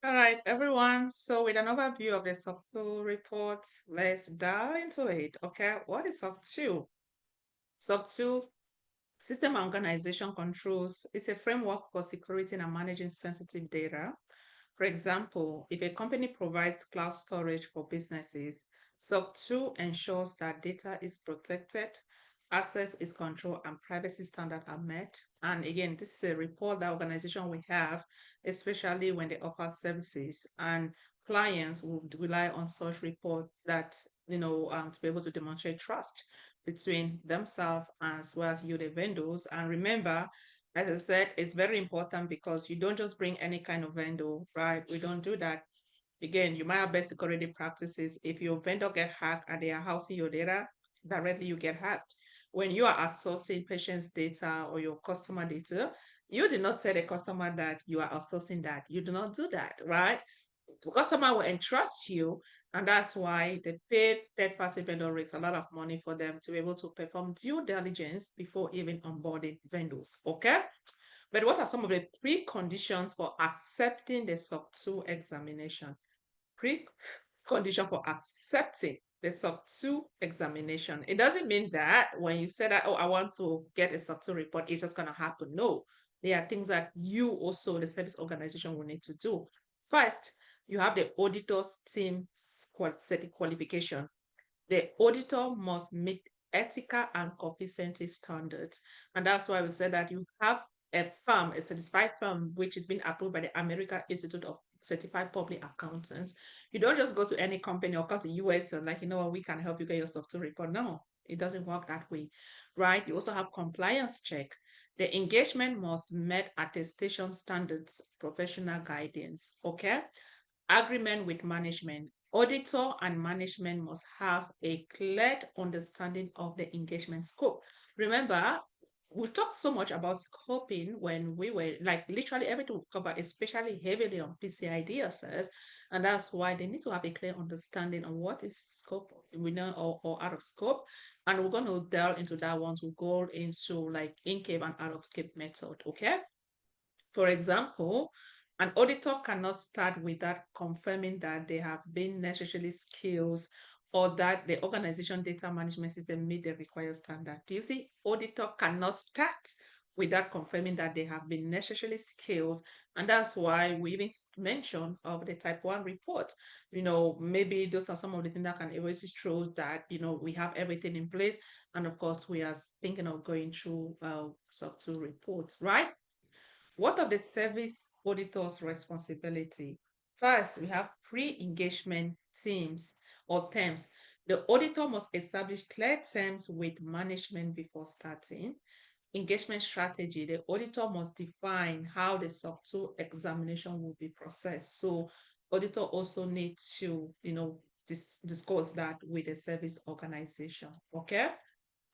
All right, everyone. So with an overview of the SOC 2 report, let's dive into it. Okay, what is SOC 2? SOC 2, System and Organization Controls, is a framework for security and managing sensitive data. For example, if a company provides cloud storage for businesses, SOC 2 ensures that data is protected, access is controlled, and privacy standards are met. And again, this is a report that organization will have, especially when they offer services, and clients would rely on such report that to be able to demonstrate trust between themselves as well as you, the vendors. And remember, as I said, it's very important because you don't just bring any kind of vendor, right? We don't do that. Again, you might have best security practices. If your vendor get hacked and they are housing your data, directly you get hacked. When you are outsourcing patient's data or your customer data, you did not tell the customer that you are outsourcing that. You do not do that, right? The customer will entrust you, and that's why the paid third-party vendor raise a lot of money for them to be able to perform due diligence before even onboarding vendors. Okay. But what are some of the preconditions for accepting the SOC 2 examination? Precondition for accepting the SOC 2 examination. It doesn't mean that when you say that, oh, I want to get a SOC 2 report, it's just going to happen. No, there are things that you also, the service organization, will need to do. First, you have the auditor's team set qualification. The auditor must meet ethical and competency standards. And that's why we said that you have a firm, a certified firm, which has been approved by the American Institute of Certified Public Accountants. You don't just go to any company or come to US and like, you know what, we can help you get your software report. No, it doesn't work that way, right? You also have compliance check. The engagement must meet attestation standards, professional guidance, okay? Agreement with management. Auditor and management must have a clear understanding of the engagement scope. Remember, we talked so much about scoping when we were like literally everything we've covered, especially heavily on PCI DSS. And that's why they need to have a clear understanding on what is scope, we know, or out of scope. And we're going to delve into that once we go into like in-cave and out of scope method. Okay. For example, an auditor cannot start without confirming that they have been necessarily skills or that the organization data management system meet the required standard. Do you see? Auditor cannot start without confirming that they have been necessarily skills. And that's why we even mentioned of the type 1 report. Maybe those are some of the things that can always show that, we have everything in place. And of course, we are thinking of going through SOC 2 reports, right? What are the service auditor's responsibility? First, we have pre-engagement teams or terms. The auditor must establish clear terms with management before starting. Engagement strategy, the auditor must define how the SOC 2 examination will be processed. So auditor also needs to, discuss that with the service organization. Okay.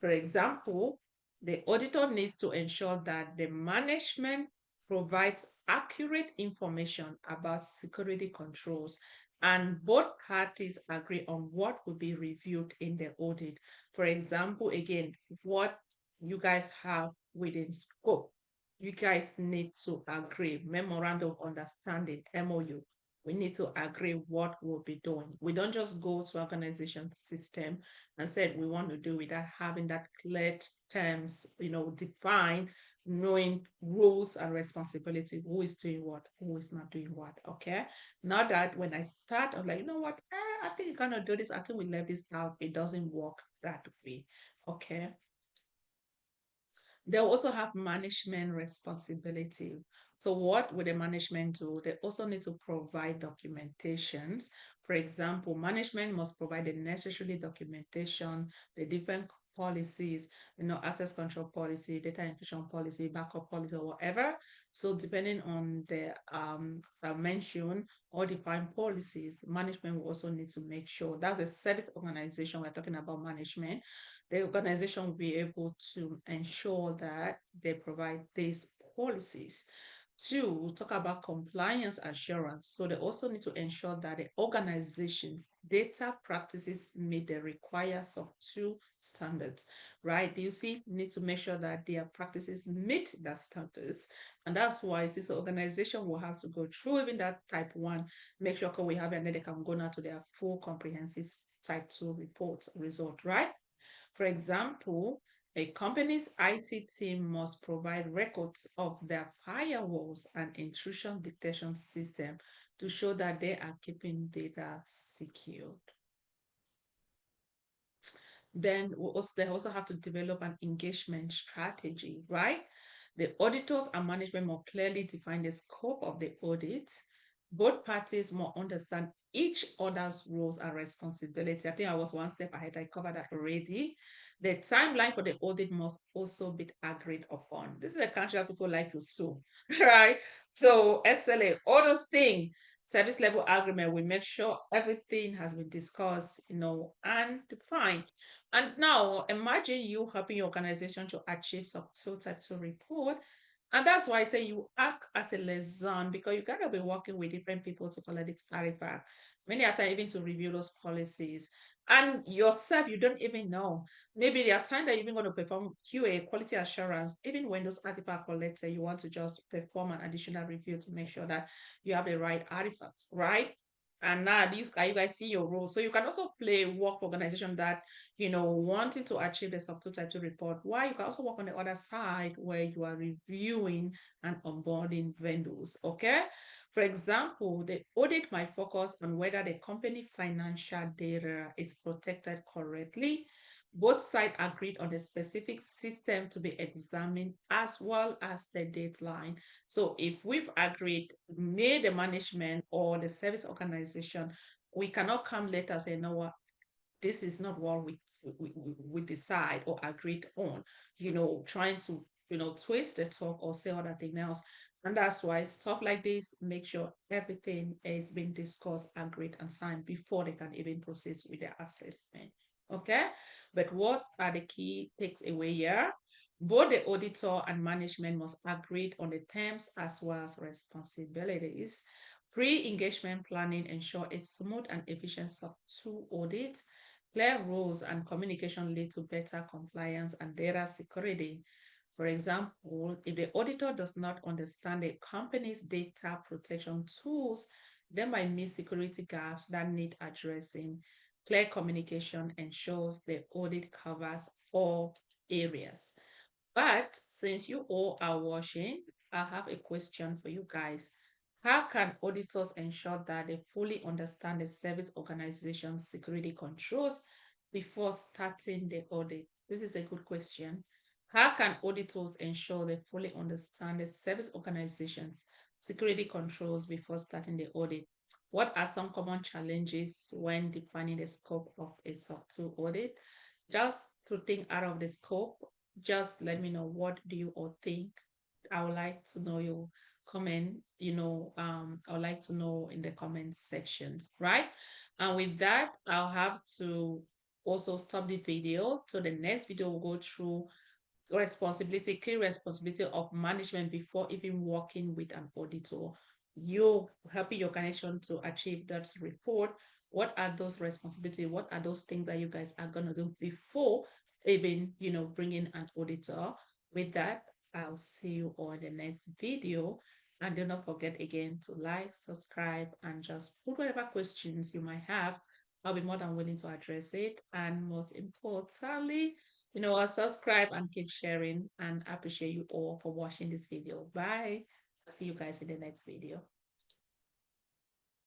For example, the auditor needs to ensure that the management provides accurate information about security controls and both parties agree on what will be reviewed in the audit. For example, again, what you guys have within scope, you guys need to agree, memorandum of understanding, MOU. We need to agree what we'll be doing. We don't just go to organization system and said we want to do without having that clear terms, defined, knowing rules and responsibility, who is doing what, who is not doing what. Okay. Not that when I start, I'm like, you know what, I think you cannot do this. I think we left this out. It doesn't work that way. Okay. They also have management responsibility. So what would the management do? They also need to provide documentations. For example, management must provide the necessary documentation, the different policies, access control policy, data encryption policy, backup policy, or whatever. So depending on the mention or defined policies, management will also need to make sure that's a service organization. We're talking about management. The organization will be able to ensure that they provide these policies. Two, we'll talk about compliance assurance. So they also need to ensure that the organization's data practices meet the required SOC 2 standards, right? You see, need to make sure that their practices meet the standards. And that's why this organization will have to go through even that type 1, make sure we have it, and then they can go now to their full comprehensive type 2 report result, right? For example, a company's IT team must provide records of their firewalls and intrusion detection system to show that they are keeping data secured. Then they also have to develop an engagement strategy, right? The auditors and management more clearly define the scope of the audit. Both parties more understand each other's roles and responsibility. I think I was one step ahead. I covered that already. The timeline for the audit must also be agreed upon. This is a country that people like to sue, right? So SLA, all those things, service level agreement, we make sure everything has been discussed, and defined. And now imagine you helping your organization to achieve SOC 2 type 2 report. And that's why I say you act as a liaison, because you gotta be working with different people to collect this clarify. Many a time even to review those policies. And yourself, you don't even know. Maybe there are times that you're even going to perform QA, quality assurance, even when those artifacts are collected, you want to just perform an additional review to make sure that you have the right artifacts, right? And now you guys see your role. So you can also play work for organization that, wanting to achieve the SOC 2 type 2 report. Why you can also work on the other side where you are reviewing and onboarding vendors. Okay. For example, the audit might focus on whether the company financial data is protected correctly. Both sides agreed on the specific system to be examined as well as the deadline. So if we've agreed, made the management or the service organization, we cannot come later and say, no, what, this is not what we decide or agreed on, trying to, twist the talk or say other thing else. And that's why stuff like this, make sure everything is being discussed, agreed, and signed before they can even proceed with the assessment. Okay. But what are the key takes away here? Both the auditor and management must agree on the terms as well as responsibilities. Pre-engagement planning ensure a smooth and efficient SOC 2 audit. Clear rules and communication lead to better compliance and data security. For example, if the auditor does not understand a company's data protection tools, they might miss security gaps that need addressing. Clear communication ensures the audit covers all areas. But since you all are watching, I have a question for you guys. How can auditors ensure that they fully understand the service organization's security controls before starting the audit? This is a good question. How can auditors ensure they fully understand the service organization's security controls before starting the audit? What are some common challenges when defining the scope of a SOC 2 audit? Just to think out of the scope, just let me know, what do you all think? I would like to know your comment, I would like to know in the comment sections, right? And with that, I'll have to also stop the video. So the next video will go through key responsibility of management before even working with an auditor. You helping your organization to achieve that report. What are those responsibilities? What are those things that you guys are going to do before even, bringing an auditor? With that, I'll see you on the next video. And do not forget again to like, subscribe, and just put whatever questions you might have. I'll be more than willing to address it. And most importantly, subscribe and keep sharing. And I appreciate you all for watching this video. Bye. I'll see you guys in the next video.